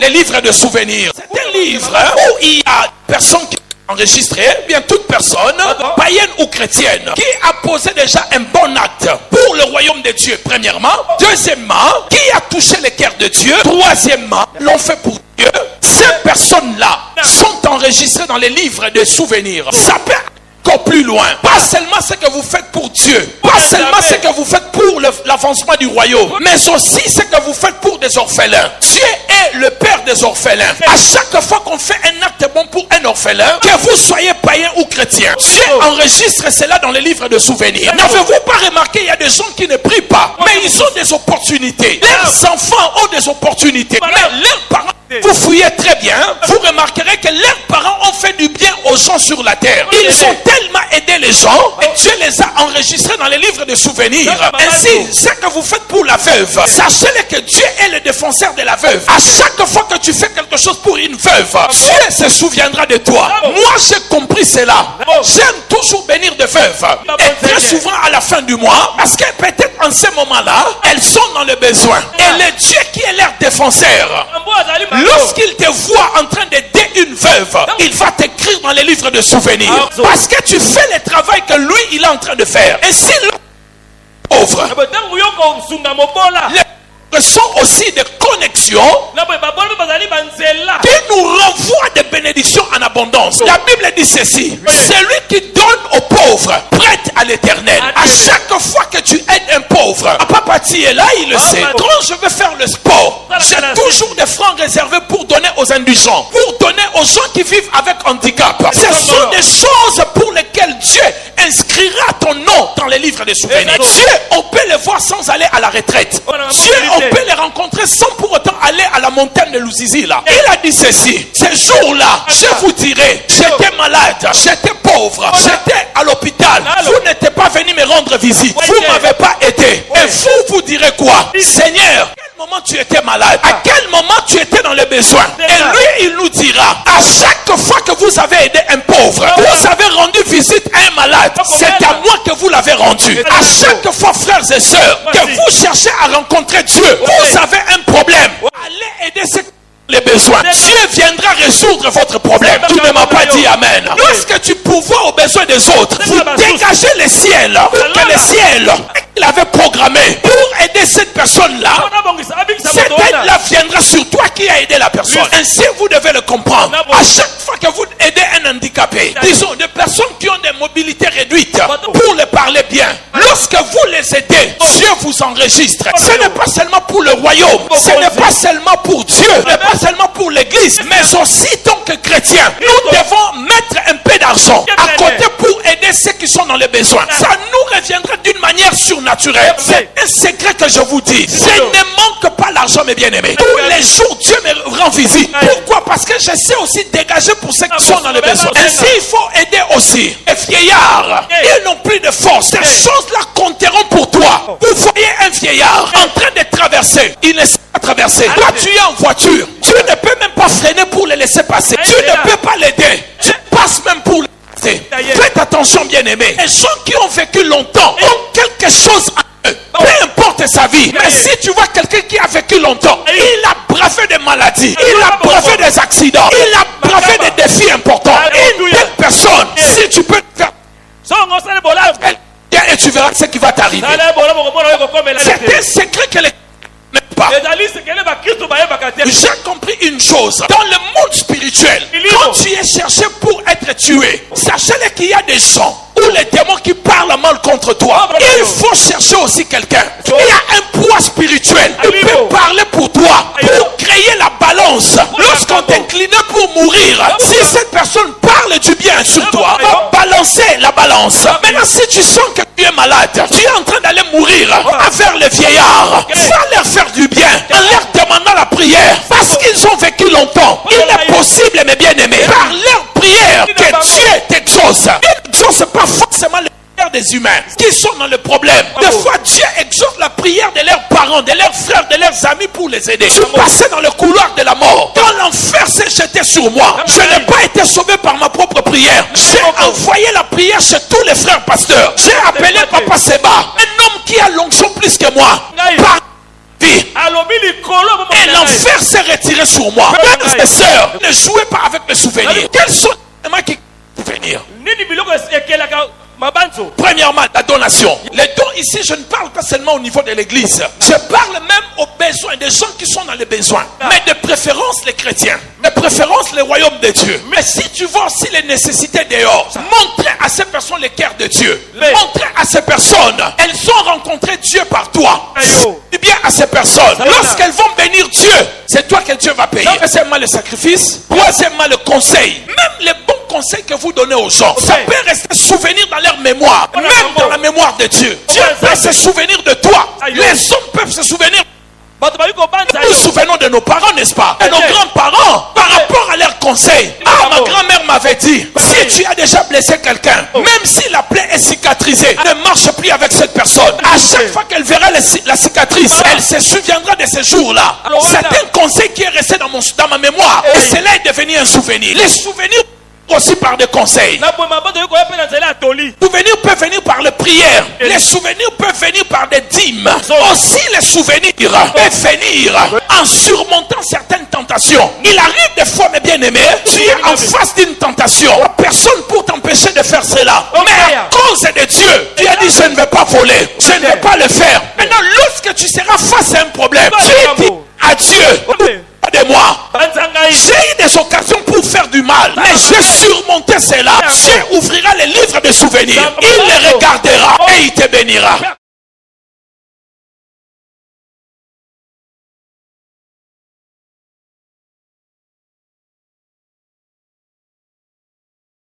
les livres de souvenirs. C'est un livre où il y a personnes qui ont enregistré, bien toute personne, païenne ou chrétienne, qui a posé déjà un bon acte pour le royaume de Dieu, premièrement. Deuxièmement, qui a touché le cœur de Dieu. Troisièmement, l'ont fait pour Dieu. Ces personnes-là sont enregistrées dans les livres de souvenirs. Ça peut encore plus loin. Pas seulement ce que vous faites pour Dieu, pas seulement ce que vous faites pour l'avancement du royaume, mais aussi ce que vous faites pour des orphelins. Dieu est le père des orphelins. À chaque fois qu'on fait un acte bon pour un orphelin, que vous soyez païen ou chrétien, Dieu enregistre cela dans les livres de souvenirs. N'avez-vous pas remarqué, il y a des gens qui ne prient pas, mais ils ont des opportunités. Leurs enfants ont des opportunités, mais leurs parents, vous fouillez très bien, vous remarquerez que leurs parents ont fait du bien aux gens sur la terre. Ils ont tellement aidé les gens et Dieu les a enregistrés dans les livres de souvenirs. Ainsi, ce que vous faites pour la veuve, sachez que Dieu est le défenseur de la veuve. À chaque fois que tu fais quelque chose pour une veuve, Dieu se souviendra de toi. Moi, j'ai compris cela. J'aime toujours bénir des veuves. Et très souvent à la fin du mois, parce que peut-être en ce moment-là, elles sont dans le besoin. Et le Dieu qui est leur défenseur, lorsqu'il te voit en train d'aider une veuve, il va t'écrire dans les livres de souvenirs. Parce que tu fais le travail que lui, il est en train de faire. Et si le pauvre, les sont aussi des connexions qui nous renvoient des bénédictions en abondance. La Bible dit ceci: celui qui donne aux pauvres prête à l'éternel. À chaque fois que tu aides un pauvre, Papa Pati est là, il le sait. Quand je vais faire le sport, j'ai toujours des francs réservés pour donner aux indigents, pour donner aux gens qui vivent avec handicap. Ce sont des choses pour lesquelles Dieu inscrira ton nom dans les livres des souvenirs. Dieu, on peut le voir sans aller à la retraite. Dieu, on peut les rencontrer sans pour autant aller à la montagne de Luzizi là. Il a dit ceci: ce jour-là, je vous dirai, j'étais malade, j'étais pauvre, j'étais à l'hôpital, vous n'êtes pas venu me rendre visite, vous ne m'avez pas aidé. Et vous direz quoi? Seigneur, à quel moment tu étais malade? À quel moment tu étais dans le besoin? Et lui, il nous dira: à chaque fois que vous avez aidé un pauvre, vous avez rendu visite à un malade, c'est à moi que vous l'avez rendu. À chaque fois, frères et sœurs, que vous cherchez à rencontrer Dieu, vous avez un problème, allez aider ceux qui ont les besoins. Dieu viendra résoudre votre problème. Tu ne m'as pas dit amen. Lorsque tu pourvois aux besoins des autres, vous dégagez le ciel, que le ciel qu'il avait programmé pour aider cette personne-là, cette aide-là viendra sur toi qui a aidé la personne. Ainsi, vous devez le comprendre. À chaque fois que vous aidez un handicapé, disons des personnes qui ont des mobilités réduites, pour les parler bien, lorsque vous les aidez, Dieu vous enregistre. Ce n'est pas seulement pour le royaume, ce n'est pas seulement pour Dieu, ce n'est pas seulement pour l'église, mais aussi tant que chrétiens, nous devons mettre un peu d'argent à côté pour aider ceux qui sont dans les besoins. Ça nous reviendra d'une manière surnaturelle. C'est un secret que je vous dis. Je ne manque pas l'argent, mes bien-aimés. Tous les jours, Dieu me rend visite. Pourquoi? Parce que je sais aussi dégager pour ceux qui sont dans les besoins. Ainsi, il faut aider aussi les vieillards. Ils n'ont plus de force. Ces choses-là compteront pour toi. Vous voyez un vieillard en train de traverser. Il ne sait pas traverser. Toi, tu es en voiture. Tu ne peux même pas freiner pour le laisser passer. Tu ne peux pas l'aider. Tu passes même pour le laisser. Faites attention, bien-aimés. Les gens qui ont vécu longtemps ont quelque chose à eux. Peu importe sa vie. Mais si tu vois quelqu'un qui a vécu longtemps, il a bravé des maladies, il a bravé des accidents, il a bravé des défis importants. Une telle personne, si tu peux faire, et tu verras ce qui va t'arriver. C'est un secret que les pas. J'ai compris une chose. Dans le monde spirituel, quand tu es cherché pour être tué, sachez qu'il y a des gens ou les démons qui parlent mal contre toi. Il faut chercher aussi quelqu'un. Il y a un poids spirituel qui peut parler pour toi, pour créer la balance. Lorsqu'on t'incline pour mourir, si cette personne parle du bien sur toi, va balancer la balance. Maintenant, si tu sens que tu es malade, tu es en train d'aller mourir vers les vieillards, va leur faire du bien en leur demandant la prière, parce qu'ils ont vécu longtemps. Il est possible, mes bien-aimés, par leur prière, que Dieu t'exauce. Il n'exauce pas forcément les prières des humains qui sont dans le problème. Des fois, Dieu exauce la prière de leurs parents, de leurs frères, de leurs amis pour les aider. Je passais dans le couloir de la mort. Quand l'enfer s'est jeté sur moi, je n'ai pas été sauvé par ma propre prière. J'ai envoyé la prière chez tous les frères pasteurs. J'ai appelé Papa Seba, un homme qui a l'onction plus que moi. Par vie. Et l'enfer s'est retiré sur moi. Frères et sœurs, ne jouez pas avec les souvenirs. Quels sont les éléments qui souvenirs? Premièrement, la donation. Les dons ici, je ne parle pas seulement au niveau de l'église. Je parle même aux besoins, des gens qui sont dans les besoins. Mais de préférence les chrétiens. De préférence les royaumes de Dieu. Mais si tu vois aussi les nécessités dehors, montrez à ces personnes le cœur de Dieu. Montrez à ces personnes, elles ont rencontré Dieu par toi. Dis bien à ces personnes, lorsqu'elles vont bénir Dieu, c'est toi que Dieu va payer. Deuxièmement, le sacrifice. Troisièmement, le conseil. Même les bons conseils que vous donnez aux gens, ça peut rester souvenir dans leur mémoire, même dans la mémoire de Dieu. Dieu peut se souvenir de toi. Les hommes peuvent se souvenir. Nous nous souvenons de nos parents, n'est-ce pas? De nos grands-parents, par rapport à leurs conseils. Ah, ma grand-mère m'avait dit, si tu as déjà blessé quelqu'un, même si la plaie est cicatrisée, ne marche plus avec cette personne. À chaque fois qu'elle verra la cicatrice, elle se souviendra de ce jour-là. C'est un conseil qui est resté dans ma mémoire. Et cela est devenu un souvenir. Les souvenirs aussi par des conseils. Les souvenirs peuvent venir par les prières. Les souvenirs peuvent venir par des dîmes. Aussi les souvenirs peuvent venir en surmontant certaines tentations. Il arrive des fois, mes bien-aimés, tu es en face d'une tentation. Personne pour t'empêcher de faire cela. Mais à cause de Dieu, tu as dit je ne vais pas voler. Je ne vais pas le faire. Maintenant, lorsque tu seras face à un problème, tu dis à Dieu, de moi. J'ai eu des occasions pour faire du mal, mais je surmontais cela. Dieu ouvrira les livres de souvenirs. Il les regardera et il te bénira.